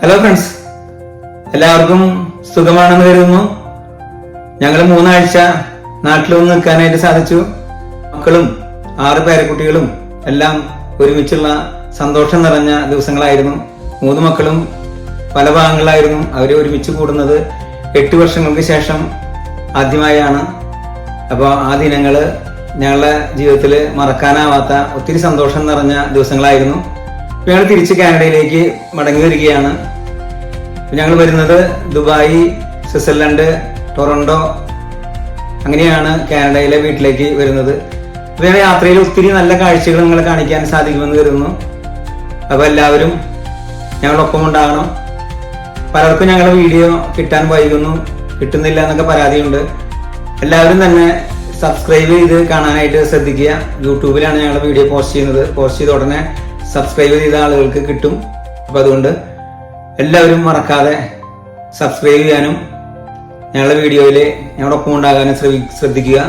Hello friends, എല്ലാവർക്കും സുഖമാണെന്ന് കരുതുന്നു. ഞങ്ങൾ 3 ആഴ്ച നാട്ടിലൊന്ന് നിൽക്കാനായിട്ട് സാധിച്ചു. മക്കളും 6 പേരക്കുട്ടികളും എല്ലാം ഒരുമിച്ചുള്ള സന്തോഷം നിറഞ്ഞ ദിവസങ്ങളായിരുന്നു. 3 മക്കളും പല ഭാഗങ്ങളിലായിരുന്നു. അവർ ഒരുമിച്ച് കൂടുന്നത് 8 വർഷങ്ങൾക്ക് ശേഷം ആദ്യമായാണ്. അപ്പോൾ ആ ദിനങ്ങൾ ഞങ്ങളുടെ ജീവിതത്തിൽ മറക്കാനാവാത്ത ഒത്തിരി സന്തോഷം നിറഞ്ഞ ദിവസങ്ങളായിരുന്നു. ഞങ്ങൾ തിരിച്ച് കാനഡയിലേക്ക് മടങ്ങി വരികയാണ്. ഞങ്ങൾ വരുന്നത് ദുബായ്, സ്വിറ്റ്സർലൻഡ്, ടൊറന്റോ, അങ്ങനെയാണ് കാനഡയിലെ വീട്ടിലേക്ക് വരുന്നത്. അപ്പോൾ ഞങ്ങളുടെ യാത്രയിൽ ഒത്തിരി നല്ല കാഴ്ചകൾ നിങ്ങളെ കാണിക്കാൻ സാധിക്കുമെന്ന് കരുതുന്നു. അപ്പോൾ എല്ലാവരും ഞങ്ങളൊപ്പം ഉണ്ടാകണം. പലർക്കും ഞങ്ങളുടെ വീഡിയോ കിട്ടാൻ വൈകുന്നു, കിട്ടുന്നില്ല എന്നൊക്കെ പരാതിയുണ്ട്. എല്ലാവരും തന്നെ സബ്സ്ക്രൈബ് ചെയ്ത് കാണാനായിട്ട് ശ്രദ്ധിക്കുക. യൂട്യൂബിലാണ് ഞങ്ങൾ വീഡിയോ പോസ്റ്റ് ചെയ്യുന്നത്. പോസ്റ്റ് ചെയ്ത ഉടനെ സബ്സ്ക്രൈബ് ചെയ്ത ആളുകൾക്ക് കിട്ടും. അപ്പം അതുകൊണ്ട് എല്ലാവരും മറക്കാതെ സബ്സ്ക്രൈബ് ചെയ്യാനും ഞങ്ങളുടെ വീഡിയോയിൽ ഞങ്ങളൊപ്പം ഉണ്ടാകാനും ശ്രദ്ധിക്കുക.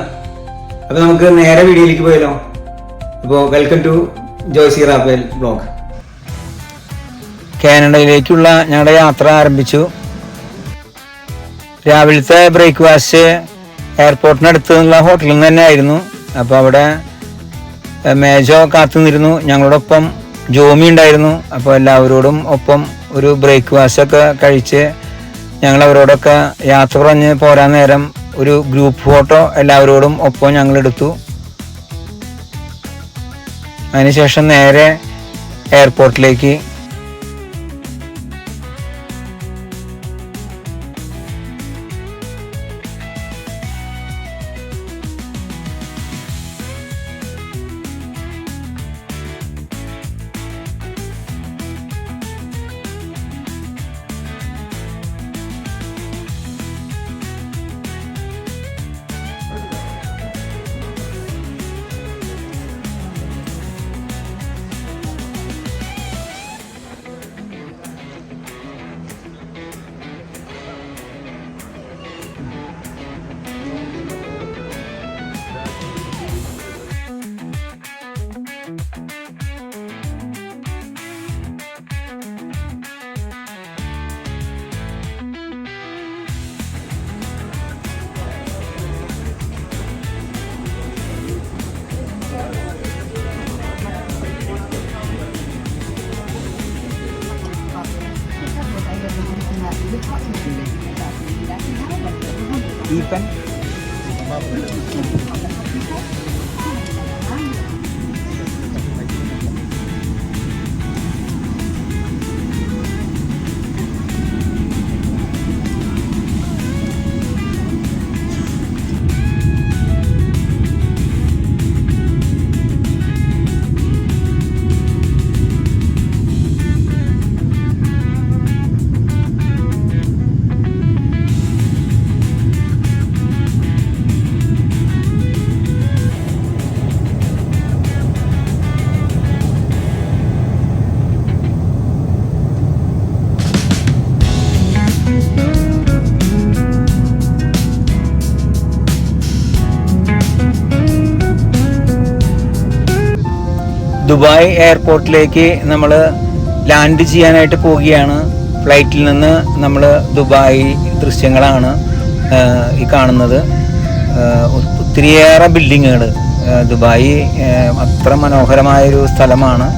അപ്പോൾ നമുക്ക് നേരെ വീഡിയോയിലേക്ക് പോയാലോ. അപ്പോൾ welcome to Joicy Raphael blog. കാനഡയിലേക്കുള്ള ഞങ്ങളുടെ യാത്ര ആരംഭിച്ചു. രാവിലത്തെ ബ്രേക്ക്ഫാസ്റ്റ് എയർപോർട്ടിനടുത്തുള്ള ഹോട്ടലിൽ നിന്ന് തന്നെ ആയിരുന്നു. അപ്പോൾ അവിടെ മേജോ കാത്തുനിന്നിരുന്നു. ഞങ്ങളോടൊപ്പം ജോമി ഉണ്ടായിരുന്നു. അപ്പോൾ എല്ലാവരോടും ഒപ്പം ഒരു ബ്രേക്ക്ഫാസ്റ്റ് ഒക്കെ കഴിച്ച് ഞങ്ങൾ അവരോടൊക്കെ യാത്ര പറഞ്ഞ് പോരാൻ നേരം ഒരു ഗ്രൂപ്പ് ഫോട്ടോ എല്ലാവരോടും ഒപ്പം ഞങ്ങൾ എടുത്തു. അതിനുശേഷം നേരെ എയർപോർട്ടിലേക്ക്. Even ദുബായ് എയർപോർട്ടിലേക്ക് നമ്മൾ ലാൻഡ് ചെയ്യാനായിട്ട് പോവുകയാണ്. ഫ്ലൈറ്റിൽ നിന്ന് നമ്മൾ ദുബായ് ദൃശ്യങ്ങളാണ് ഈ കാണുന്നത്. ഒത്തിരിയേറെ ബിൽഡിങ്ങുകൾ. ദുബായ് അത്ര മനോഹരമായൊരു സ്ഥലമാണ്.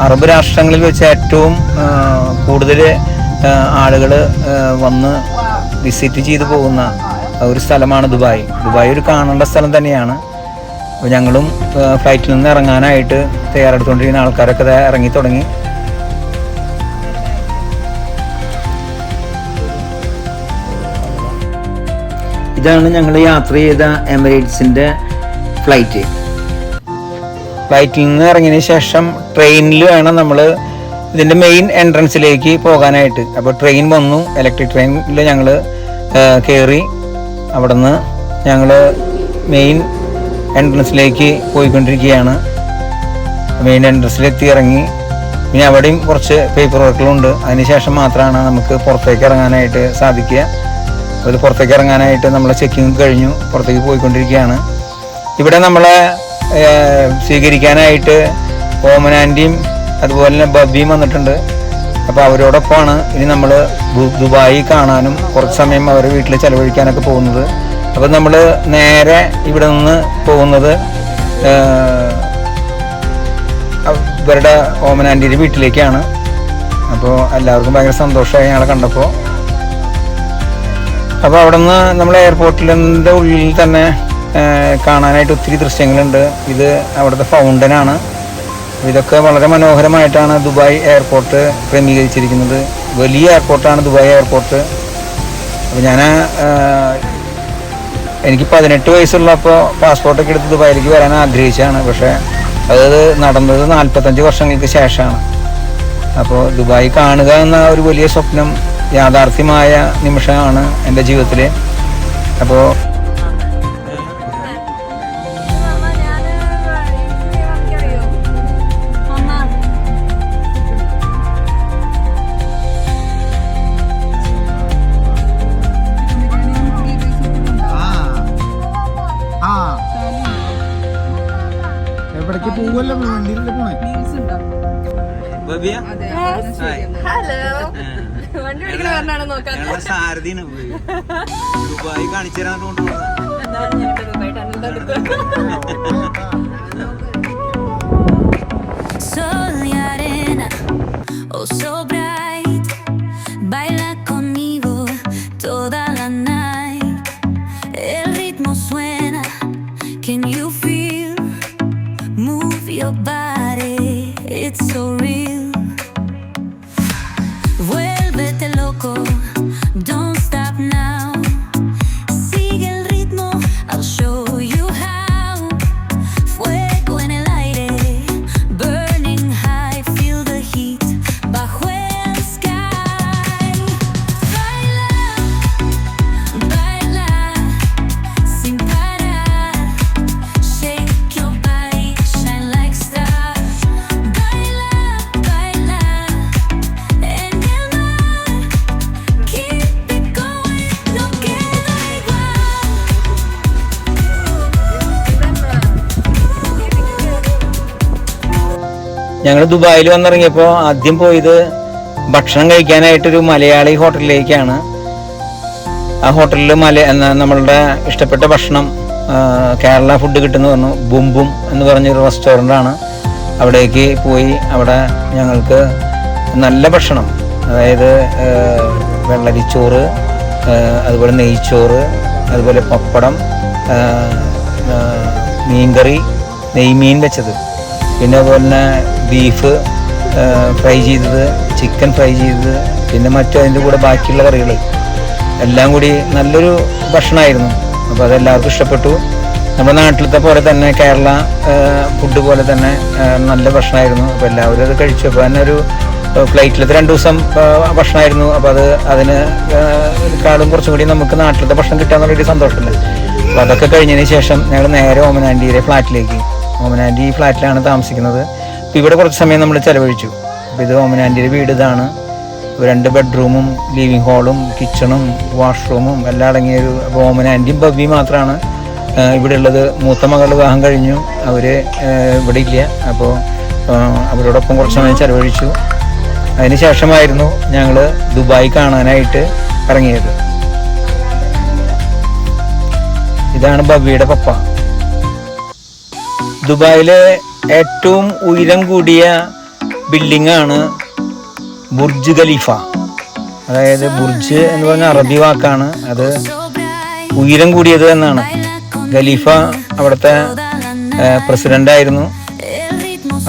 അറബ് രാഷ്ട്രങ്ങളിൽ വെച്ച് ഏറ്റവും കൂടുതൽ ആളുകൾ വന്ന് വിസിറ്റ് ചെയ്തു പോകുന്ന ഒരു സ്ഥലമാണ് ദുബായ്. ദുബായ് ഒരു കാണേണ്ട സ്ഥലം തന്നെയാണ്. അപ്പോൾ ഞങ്ങളും ഫ്ലൈറ്റിൽ നിന്ന് ഇറങ്ങാനായിട്ട് തയ്യാറെടുത്തുകൊണ്ടിരിക്കുന്ന ആൾക്കാരൊക്കെ ഇറങ്ങി തുടങ്ങി. ഇതാണ് ഞങ്ങൾ യാത്ര ചെയ്ത എമിറേറ്റ്സിൻ്റെ ഫ്ലൈറ്റ്. ഫ്ലൈറ്റിൽ നിന്ന് ഇറങ്ങിയതിന് ശേഷം ട്രെയിനിൽ വേണം നമ്മൾ ഇതിൻ്റെ മെയിൻ എൻട്രൻസിലേക്ക് പോകാനായിട്ട്. അപ്പോൾ ട്രെയിൻ വന്നു. ഇലക്ട്രിക് ട്രെയിനിൽ ഞങ്ങൾ കയറി. അവിടെ നിന്ന് ഞങ്ങൾ മെയിൻ എൻട്രൻസിലേക്ക് പോയിക്കൊണ്ടിരിക്കുകയാണ്. മെയിൻ എൻട്രൻസിലെത്തി ഇറങ്ങി. പിന്നെ അവിടെയും കുറച്ച് പേപ്പർ വർക്കുകളുണ്ട്. അതിനുശേഷം മാത്രമാണ് നമുക്ക് പുറത്തേക്ക് ഇറങ്ങാനായിട്ട് സാധിക്കുക. അതിൽ പുറത്തേക്ക് ഇറങ്ങാനായിട്ട് നമ്മളെ ചെക്കിങ് കഴിഞ്ഞു. പുറത്തേക്ക് പോയിക്കൊണ്ടിരിക്കുകയാണ്. ഇവിടെ നമ്മളെ സ്വീകരിക്കാനായിട്ട് ഓമനാൻ്റെയും അതുപോലെ തന്നെ ബബിയും വന്നിട്ടുണ്ട്. അപ്പോൾ അവരോടൊപ്പമാണ് ഇനി നമ്മൾ ദുബായി കാണാനും കുറച്ച് സമയം അവരുടെ വീട്ടിൽ ചിലവഴിക്കാനൊക്കെ പോകുന്നത്. അപ്പോൾ നമ്മൾ നേരെ ഇവിടെ നിന്ന് പോകുന്നത് ഇവരുടെ ഓമനാൻ്റിയുടെ വീട്ടിലേക്കാണ്. അപ്പോൾ എല്ലാവർക്കും ഭയങ്കര സന്തോഷമായി ഞങ്ങളെ കണ്ടപ്പോൾ. അപ്പോൾ അവിടെ നിന്ന് നമ്മൾ എയർപോർട്ടിൻ്റെ ഉള്ളിൽ തന്നെ കാണാനായിട്ട് ഒത്തിരി ദൃശ്യങ്ങളുണ്ട്. ഇത് അവിടുത്തെ ഫൗണ്ടനാണ്. ഇതൊക്കെ വളരെ മനോഹരമായിട്ടാണ് ദുബായ് എയർപോർട്ട് ക്രമീകരിച്ചിരിക്കുന്നത്. വലിയ എയർപോർട്ടാണ് ദുബായ് എയർപോർട്ട്. അപ്പോൾ എനിക്ക് 18 വയസ്സുള്ളപ്പോൾ പാസ്പോർട്ടൊക്കെ എടുത്ത് ദുബായിലേക്ക് വരാൻ ആഗ്രഹിച്ചാണ്. പക്ഷേ അത് നടന്നത് 45 വർഷങ്ങൾക്ക് ശേഷമാണ്. അപ്പോൾ ദുബായ് കാണുക എന്ന ഒരു വലിയ സ്വപ്നം യാഥാർത്ഥ്യമായ നിമിഷമാണ് എൻ്റെ ജീവിതത്തിൽ. അപ്പോൾ എവിടേക്ക് പോവല്ലോ വണ്ടിയിലല്ലേ പോണേ? സാരഥിയാണ് ദുബായ് കാണിച്ചു തരാൻ your body, it's so real. Vuélvete loco, don't stop now. Sigue el ritmo, I'll show you how. Fuego en el aire, burning high, feel the heat bajo el sky. Baila, baila, sin parar. Shake your body, shine like stars. Baila, baila, en el mar. Keep it going, no queda igual. ഞങ്ങൾ ദുബായിൽ വന്നിറങ്ങിയപ്പോൾ ആദ്യം പോയത് ഭക്ഷണം കഴിക്കാനായിട്ടൊരു മലയാളി ഹോട്ടലിലേക്കാണ്. ആ ഹോട്ടലിൽ നമ്മളുടെ ഇഷ്ടപ്പെട്ട ഭക്ഷണം കേരള ഫുഡ് കിട്ടുന്നു പറഞ്ഞു. ബുംബും എന്ന് പറഞ്ഞൊരു റെസ്റ്റോറൻ്റാണ്. അവിടേക്ക് പോയി അവിടെ ഞങ്ങൾക്ക് നല്ല ഭക്ഷണം, അതായത് വെള്ളരിച്ചോറ്, അതുപോലെ നെയ്ച്ചോറ്, അതുപോലെ പപ്പടം, മീൻകറി, നെയ്മീൻ വെച്ചത്, പിന്നെ അതുപോലെ തന്നെ ബീഫ് ഫ്രൈ ചെയ്തത്, ചിക്കൻ ഫ്രൈ ചെയ്തത്, പിന്നെ അതിൻ്റെ കൂടെ ബാക്കിയുള്ള കറികൾ എല്ലാം കൂടി നല്ലൊരു ഭക്ഷണമായിരുന്നു. അപ്പോൾ അതെല്ലാവർക്കും ഇഷ്ടപ്പെട്ടു. നമ്മുടെ നാട്ടിലത്തെ പോലെ തന്നെ കേരള ഫുഡ് പോലെ തന്നെ നല്ല ഭക്ഷണമായിരുന്നു. അപ്പോൾ എല്ലാവരും അത് കഴിച്ചു. അപ്പോൾ തന്നെ ഒരു ഫ്ലൈറ്റിലത്തെ 2 ദിവസം ഭക്ഷണമായിരുന്നു. അപ്പോൾ അതിനെക്കാളും കുറച്ചും കൂടി നമുക്ക് നാട്ടിലത്തെ ഭക്ഷണം കിട്ടാന്നുള്ളൊരു സന്തോഷമില്ല. അപ്പോൾ അതൊക്കെ കഴിഞ്ഞതിന് ശേഷം ഞങ്ങൾ നേരെ ഓമനാൻ്റിയുടെ ഫ്ലാറ്റിലേക്ക്. ഓമനാൻ്റി ഈ ഫ്ലാറ്റിലാണ് താമസിക്കുന്നത്. അപ്പോൾ ഇവിടെ കുറച്ച് സമയം നമ്മൾ ചിലവഴിച്ചു. അപ്പോൾ ഇത് ഓമനാൻ്റിയുടെ വീട് ഇതാണ്. 2 ബെഡ്റൂമും ലിവിങ് ഹാളും കിച്ചണും വാഷ്റൂമും എല്ലാം അടങ്ങിയൊരു. അപ്പോൾ ഓമനാൻ്റിയും ബബ്ബി മാത്രമാണ് ഇവിടെ ഉള്ളത്. മൂത്ത മകൾ വിവാഹം കഴിഞ്ഞു, അവർ ഇവിടെ ഇല്ല. അപ്പോൾ അവരോടൊപ്പം കുറച്ച് സമയം ചിലവഴിച്ചു. അതിന് ശേഷമായിരുന്നു ഞങ്ങൾ ദുബായ് കാണാനായിട്ട് ഇറങ്ങിയത്. ഇതാണ് ബബ്ബിയുടെ പപ്പ. ദുബായിലെ ഏറ്റവും ഉയരം കൂടിയ ബിൽഡിംഗാണ് ബുർജ് ഖലീഫ. അതായത് ബുർജ് എന്ന് പറഞ്ഞ അറബി വാക്കാണ്. അത് ഉയരം കൂടിയത് എന്നാണ്. ഖലീഫ അവിടുത്തെ പ്രസിഡൻ്റായിരുന്നു.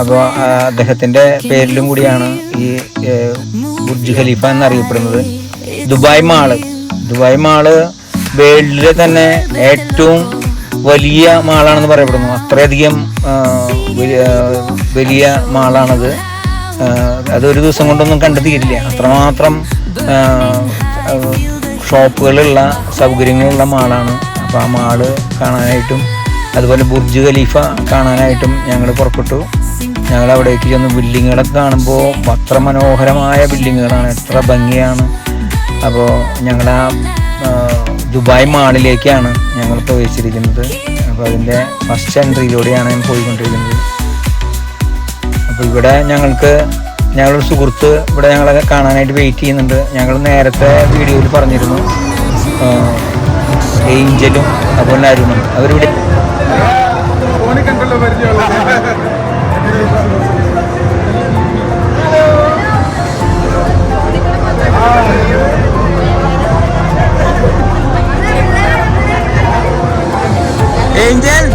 അപ്പോൾ അദ്ദേഹത്തിൻ്റെ പേരിലും കൂടിയാണ് ഈ ബുർജ് ഖലീഫ എന്നറിയപ്പെടുന്നത്. ദുബായ് മാള് വേൾഡിലെ തന്നെ ഏറ്റവും വലിയ മാളാണെന്ന് പറയപ്പെടുന്നു. അത്രയധികം വലിയ മാളാണത്. അതൊരു ദിവസം കൊണ്ടൊന്നും കണ്ടു തീരില്ല. അത്രമാത്രം ഷോപ്പുകളുള്ള സൗകര്യങ്ങളുള്ള മാളാണ്. അപ്പോൾ ആ മാള് കാണാനായിട്ടും അതുപോലെ ബുർജ് ഖലീഫ കാണാനായിട്ടും ഞങ്ങൾ പുറപ്പെട്ടു. ഞങ്ങൾ അവിടേക്ക് ചെന്ന് ബിൽഡിങ്ങുകളൊക്കെ കാണുമ്പോൾ അത്ര മനോഹരമായ ബിൽഡിങ്ങുകളാണ്, എത്ര ഭംഗിയാണ്. അപ്പോൾ ഞങ്ങൾ ദുബായ് മാളിലേക്കാണ് ഞങ്ങൾ പ്രവേശിച്ചിരിക്കുന്നത്. അപ്പോൾ അതിൻ്റെ ഫസ്റ്റ് എൻട്രിയിലൂടെയാണ് ഞാൻ പോയിക്കൊണ്ടിരിക്കുന്നത്. അപ്പോൾ ഇവിടെ ഞങ്ങൾക്ക് ഞങ്ങളൊരു സുഹൃത്ത് ഇവിടെ ഞങ്ങളെ കാണാനായിട്ട് വെയിറ്റ് ചെയ്യുന്നുണ്ട്. ഞങ്ങൾ നേരത്തെ വീഡിയോയിൽ പറഞ്ഞിരുന്നു, ഏഞ്ചലും അതുപോലെ അരുണും അവരിവിടെ. ഏഞ്ചൽ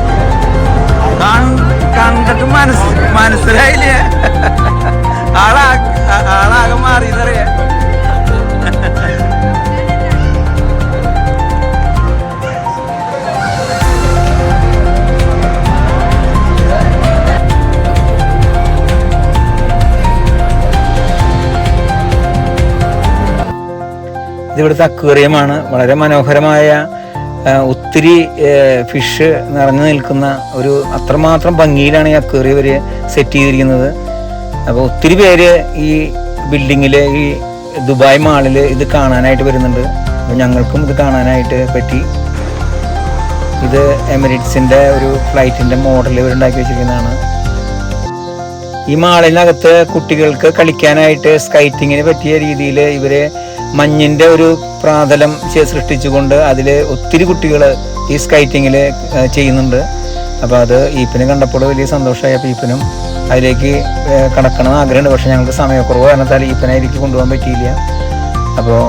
കണ്ടിട്ട് മനസ്സിലായില്ലേ? ആളാകെ മാറിയെന്നറിയാ. ഇതിവിടുത്തെ അക്വേറിയമാണ്. വളരെ മനോഹരമായ ഒത്തിരി ഫിഷ് നിറഞ്ഞു നിൽക്കുന്ന ഒരു അത്രമാത്രം ഭംഗിയിലാണ് ഈ അക്വേറിയം ഇവർ സെറ്റ് ചെയ്തിരിക്കുന്നത്. അപ്പോൾ ഒത്തിരി പേര് ഈ ബിൽഡിങ്ങിൽ, ഈ ദുബായ് മാളിൽ ഇത് കാണാനായിട്ട് വരുന്നുണ്ട്. അപ്പോൾ ഞങ്ങൾക്കും ഇത് കാണാനായിട്ട് പറ്റി. ഇത് എമിറേറ്റ്സിൻ്റെ ഒരു ഫ്ലൈറ്റിൻ്റെ മോഡൽ ഇവരുണ്ടാക്കി വെച്ചിരിക്കുന്നതാണ്. ഈ മാളിനകത്ത് കുട്ടികൾക്ക് കളിക്കാനായിട്ട് സ്കൈറ്റിങ്ങിന് പറ്റിയ രീതിയിൽ ഇവർ മഞ്ഞിൻ്റെ ഒരു പ്രാതലം സൃഷ്ടിച്ചുകൊണ്ട് അതിൽ ഒത്തിരി കുട്ടികൾ ഈ സ്കൈറ്റിങ്ങിൽ ചെയ്യുന്നുണ്ട്. അപ്പോൾ അത് ഈപ്പിനെ കണ്ടപ്പോൾ വലിയ സന്തോഷമായി. അപ്പോൾ ഈപ്പനും അതിലേക്ക് കടക്കണമെന്ന് ആഗ്രഹമുണ്ട്. പക്ഷേ ഞങ്ങൾക്ക് സമയക്കുറവ് കാരണത്താൽ ഈപ്പനെ അതിലേക്ക് കൊണ്ടുപോകാൻ പറ്റിയില്ല. അപ്പോൾ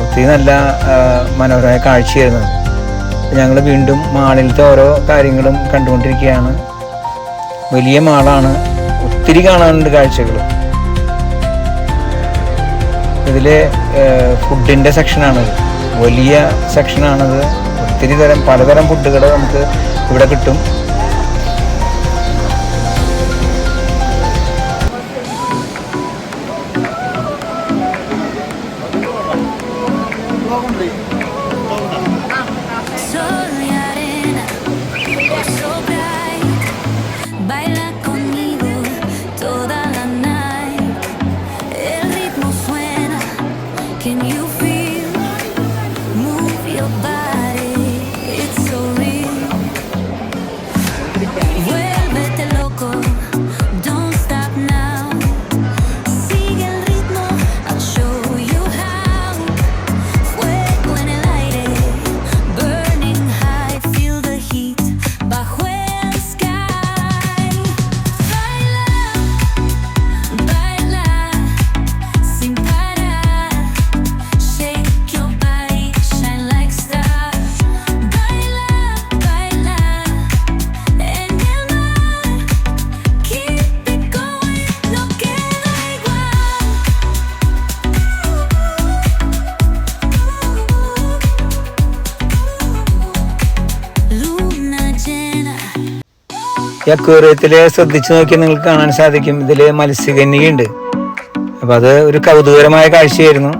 ഒത്തിരി നല്ല മനോഹരമായ കാഴ്ചയായിരുന്നു. ഞങ്ങൾ വീണ്ടും മാളിലത്തെ ഓരോ കാര്യങ്ങളും കണ്ടുകൊണ്ടിരിക്കുകയാണ്. വലിയ മാളാണ്, ഒത്തിരി കാണാനുണ്ട് കാഴ്ചകൾ. ഇതിൽ ഫുഡിൻ്റെ സെക്ഷനാണത്, വലിയ സെക്ഷനാണത്. ഒത്തിരി പലതരം ഫുഡുകൾ നമുക്ക് ഇവിടെ കിട്ടും. ഈ അക്വേറിയത്തിൽ ശ്രദ്ധിച്ചു നോക്കിയാൽ നിങ്ങൾക്ക് കാണാൻ സാധിക്കും, ഇതിൽ മത്സ്യകന്യകയുണ്ട്. അപ്പോൾ അത് ഒരു കൗതുകരമായ കാഴ്ചയായിരുന്നു.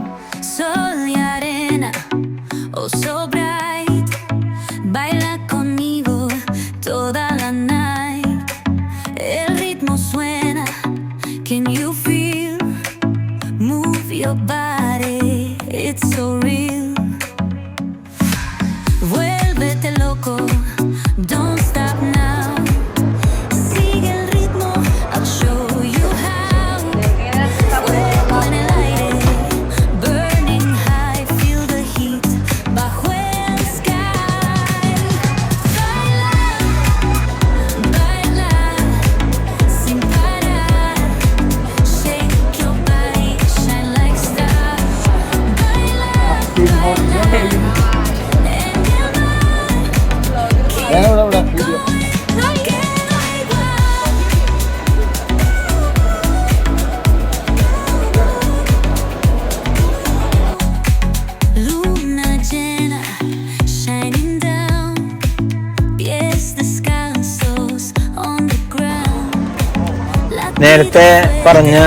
നേരത്തെ പറഞ്ഞ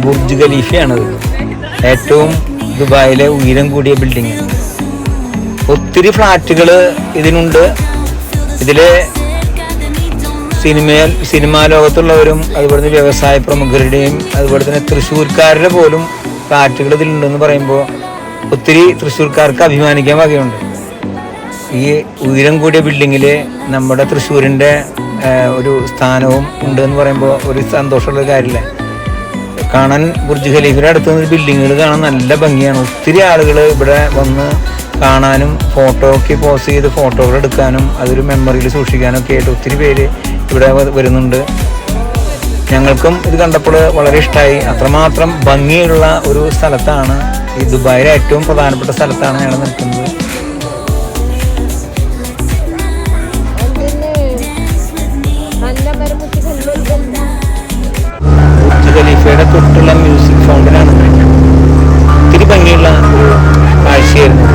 ബുർജ് ഖലീഫയാണത്, ഏറ്റവും ദുബായിലെ ഉയരം കൂടിയ ബിൽഡിങ്. ഒത്തിരി ഫ്ലാറ്റുകൾ ഇതിനുണ്ട്. ഇതിൽ സിനിമാ ലോകത്തുള്ളവരും അതുപോലെ തന്നെ വ്യവസായ പ്രമുഖരുടെയും അതുപോലെ തന്നെ തൃശ്ശൂർക്കാരുടെ പോലും ഫ്ലാറ്റുകൾ ഇതിലുണ്ടെന്ന് പറയുമ്പോൾ ഒത്തിരി തൃശ്ശൂർക്കാർക്ക് അഭിമാനിക്കാൻ വകയുണ്ട്. ഈ ഉയരം കൂടിയ ബിൽഡിങ്ങിൽ നമ്മുടെ തൃശ്ശൂരിൻ്റെ ഒരു സ്ഥാനവും ഉണ്ട് എന്ന് പറയുമ്പോൾ ഒരു സന്തോഷമുള്ള കാര്യമില്ല. കാണാൻ ബുർജ് ഖലീഫയുടെ അടുത്ത് നിന്ന് ബിൽഡിങ്ങുകൾ കാണാൻ നല്ല ഭംഗിയാണ്. ഒത്തിരി ആളുകൾ ഇവിടെ വന്ന് കാണാനും ഫോട്ടോയ്ക്ക് പോസ് ചെയ്ത് ഫോട്ടോകൾ എടുക്കാനും അതൊരു മെമ്മറിയിൽ സൂക്ഷിക്കാനും ഒക്കെ ആയിട്ട് ഒത്തിരി പേര് ഇവിടെ വരുന്നുണ്ട്. ഞങ്ങൾക്കും ഇത് കണ്ടപ്പോൾ വളരെ ഇഷ്ടമായി. അത്രമാത്രം ഭംഗിയുള്ള ഒരു സ്ഥലത്താണ്, ഈ ദുബായിലെ ഏറ്റവും പ്രധാനപ്പെട്ട സ്ഥലത്താണ് ഞങ്ങൾ നിൽക്കുന്നത്. ബുർജ് ഖലീഫയുടെ തൊട്ടുള്ള മ്യൂസിക് ഫൗണ്ടനാണ്. ഒത്തിരി ഭംഗിയുള്ള ഒരു കാഴ്ചയായിരുന്നു.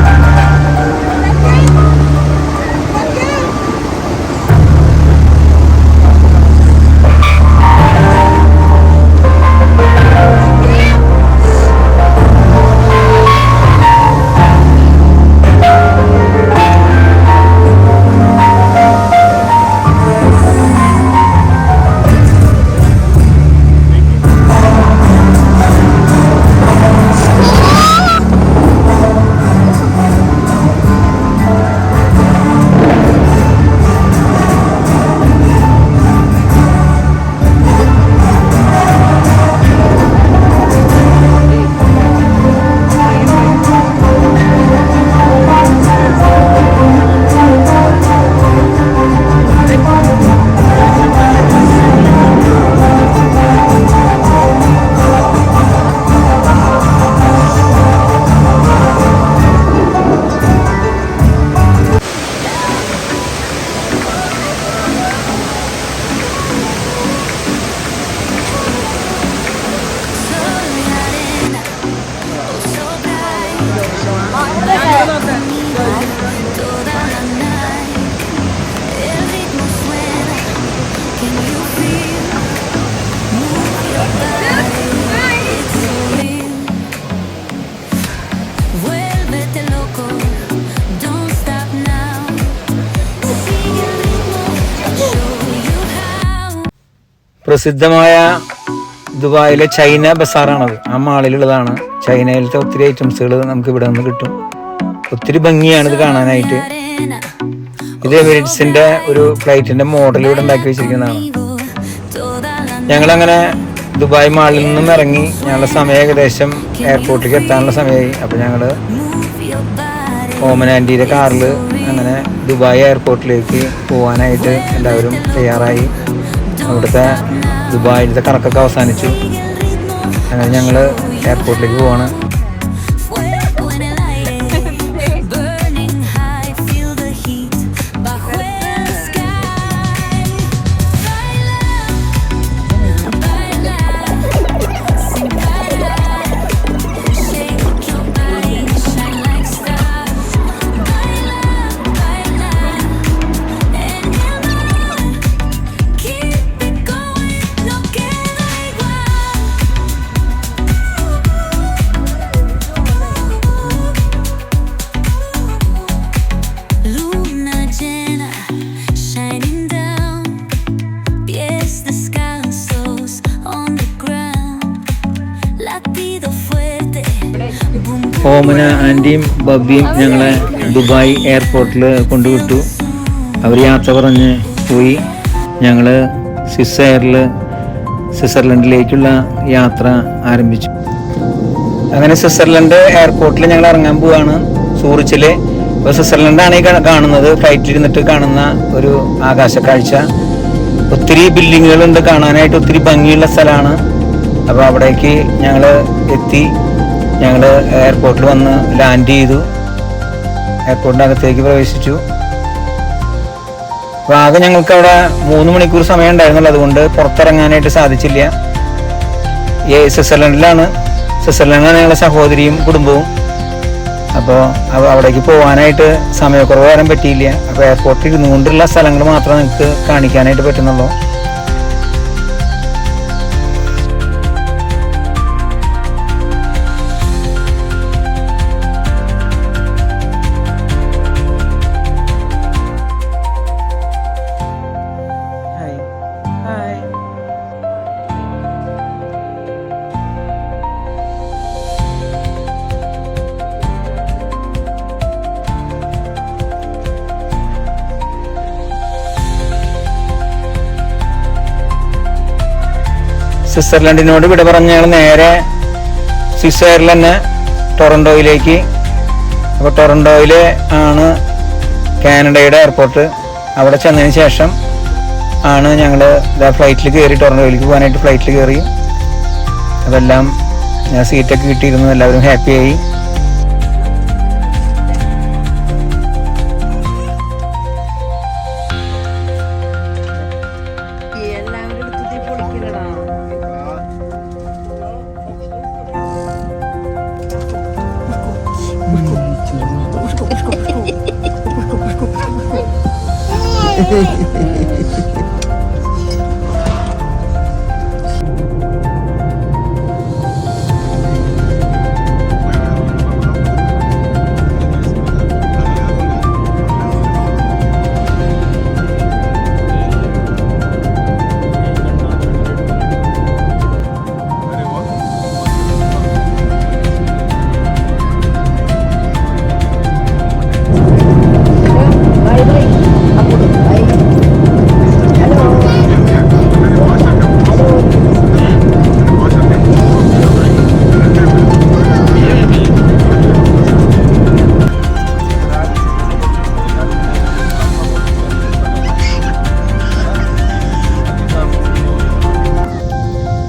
പ്രസിദ്ധമായ ദുബായിലെ ചൈന ബസാറാണത്. ആ മാളിലുള്ളതാണ്. ചൈനയിലത്തെ ഒത്തിരി ഐറ്റംസുകൾ നമുക്ക് ഇവിടെ നിന്ന് കിട്ടും. ഒത്തിരി ഭംഗിയാണ് ഇത് കാണാനായിട്ട്. ഇത് എമിറേറ്റ്സിന്റെ ഒരു ഫ്ലൈറ്റിന്റെ മോഡൽ ഇവിടെ ഉണ്ടാക്കി വെച്ചിരിക്കുന്നതാണ്. ഞങ്ങളങ്ങനെ ദുബായ് മാളിൽ നിന്നും ഇറങ്ങി. ഞങ്ങളുടെ സമയം ഏകദേശം എയർപോർട്ടിലേക്ക് എത്താനുള്ള സമയമായി. അപ്പോൾ ഞങ്ങൾ ഓമൻ ആൻറ്റിയുടെ കാറിൽ അങ്ങനെ ദുബായ് എയർപോർട്ടിലേക്ക് പോകാനായിട്ട് എല്ലാവരും തയ്യാറായി. അവിടുത്തെ ദുബായിലത്തെ കറക്കൊക്കെ അവസാനിച്ചു. അങ്ങനെ ഞങ്ങൾ എയർപോർട്ടിലേക്ക് പോവാണ്. ഓമന ആൻറ്റിയും ബബ്ബിയും ഞങ്ങളെ ദുബായ് എയർപോർട്ടിൽ കൊണ്ടുവിട്ടു. അവർ യാത്ര പറഞ്ഞ് പോയി. ഞങ്ങൾ സ്വിറ്റ്സർലൻഡിലേക്കുള്ള യാത്ര ആരംഭിച്ചു. അങ്ങനെ സ്വിറ്റ്സർലൻഡ് എയർപോർട്ടിൽ ഞങ്ങൾ ഇറങ്ങാൻ പോവാണ്. സൂറിച്ചിൽ. ഇപ്പോൾ സ്വിറ്റ്സർലൻഡാണ് ഈ കാണുന്നത്. ഫ്ലൈറ്റിലിരുന്നിട്ട് കാണുന്ന ഒരു ആകാശ കാഴ്ച. ഒത്തിരി ബിൽഡിങ്ങുകളുണ്ട് കാണാനായിട്ട്. ഒത്തിരി ഭംഗിയുള്ള സ്ഥലമാണ്. അപ്പോൾ അവിടേക്ക് ഞങ്ങൾ എത്തി. ഞങ്ങൾ എയർപോർട്ടിൽ വന്ന് ലാൻഡ് ചെയ്തു. എയർപോർട്ടിൻ്റെ അകത്തേക്ക് പ്രവേശിച്ചു. അപ്പോൾ ആകെ ഞങ്ങൾക്ക് അവിടെ 3 മണിക്കൂർ സമയം ഉണ്ടായിരുന്നുള്ളൂ. അതുകൊണ്ട് പുറത്തിറങ്ങാനായിട്ട് സാധിച്ചില്ല. സ്വിറ്റ്സർലൻഡിലാണ് ഞങ്ങളുടെ സഹോദരിയും കുടുംബവും. അപ്പോൾ അവിടേക്ക് പോകാനായിട്ട് സമയക്കുറവ് വരാൻ പറ്റിയില്ല. അപ്പോൾ എയർപോർട്ടിൽ ഇരുന്നുകൊണ്ടുള്ള സ്ഥലങ്ങൾ മാത്രമേ നിങ്ങൾക്ക് കാണിക്കാനായിട്ട് പറ്റുന്നുള്ളൂ. സ്വിറ്റ്സർലൻഡിനോട് വിട പറഞ്ഞ് ഞങ്ങൾ നേരെ സ്വിറ്റ്സർലൻഡിൽ തന്നെ ടൊറന്റോയിലേക്ക്. അപ്പോൾ ടൊറന്റോയിൽ ആണ് കാനഡയുടെ എയർപോർട്ട്. അവിടെ ചെന്നതിന് ശേഷം ആണ് ഞങ്ങൾ ഫ്ലൈറ്റിൽ കയറി, ടൊറന്റോയിലേക്ക് പോകാനായിട്ട് ഫ്ലൈറ്റിൽ കയറി. അതെല്ലാം സീറ്റൊക്കെ കിട്ടിയിരുന്നു, എല്ലാവരും ഹാപ്പിയായി.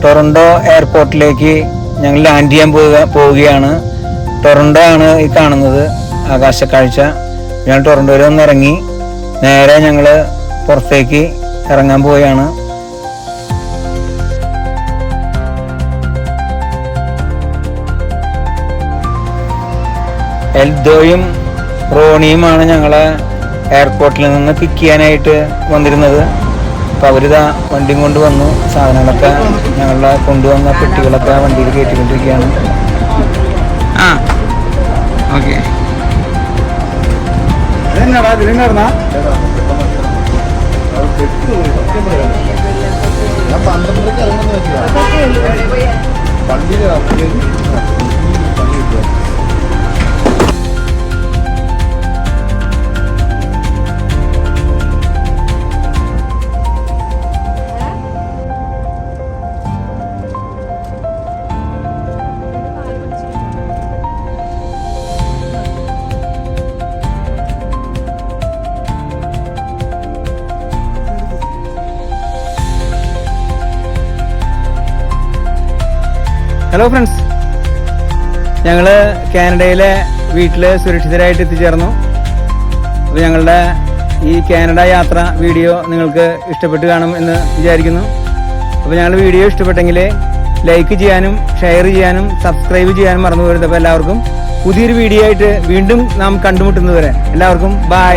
ടൊറന്റോ എയർപോർട്ടിലേക്ക് ഞങ്ങൾ ലാൻഡ് ചെയ്യാൻ പോവുകയാണ്. ടൊറന്റോ ആണ് ഈ കാണുന്നത് ആകാശക്കാഴ്ച. ഞങ്ങൾ ടൊറന്റോയിൽ ഒന്ന് ഇറങ്ങി നേരെ ഞങ്ങൾ പുറത്തേക്ക് ഇറങ്ങാൻ പോവുകയാണ്. എൽദോയും റോണിയുമാണ് ഞങ്ങളെ എയർപോർട്ടിൽ നിന്ന് പിക്ക് ചെയ്യാനായിട്ട് വന്നിരുന്നത്. അപ്പോൾ അവരിതാ വണ്ടിയും കൊണ്ട് വന്നു. സാധനങ്ങളൊക്കെ ഞങ്ങളുടെ കൊണ്ടുവന്ന പെട്ടികളൊക്കെ വണ്ടിയിൽ കയറ്റിക്കൊണ്ടിരിക്കുകയാണ്. ഓക്കെ, ഹലോ ഫ്രണ്ട്സ്, ഞങ്ങൾ കാനഡയിലെ വീട്ടിൽ സുരക്ഷിതരായിട്ട് എത്തിച്ചേർന്നു. അപ്പോൾ ഞങ്ങളുടെ ഈ കാനഡ യാത്ര വീഡിയോ നിങ്ങൾക്ക് ഇഷ്ടപ്പെട്ട് കാണും എന്ന് വിചാരിക്കുന്നു. അപ്പോൾ ഞങ്ങളുടെ വീഡിയോ ഇഷ്ടപ്പെട്ടെങ്കിൽ ലൈക്ക് ചെയ്യാനും ഷെയർ ചെയ്യാനും സബ്സ്ക്രൈബ് ചെയ്യാനും മറന്നു പോകരുത്. അപ്പോൾ എല്ലാവർക്കും പുതിയൊരു വീഡിയോ ആയിട്ട് വീണ്ടും നാം കണ്ടുമുട്ടുന്നതുവരെ എല്ലാവർക്കും ബൈ.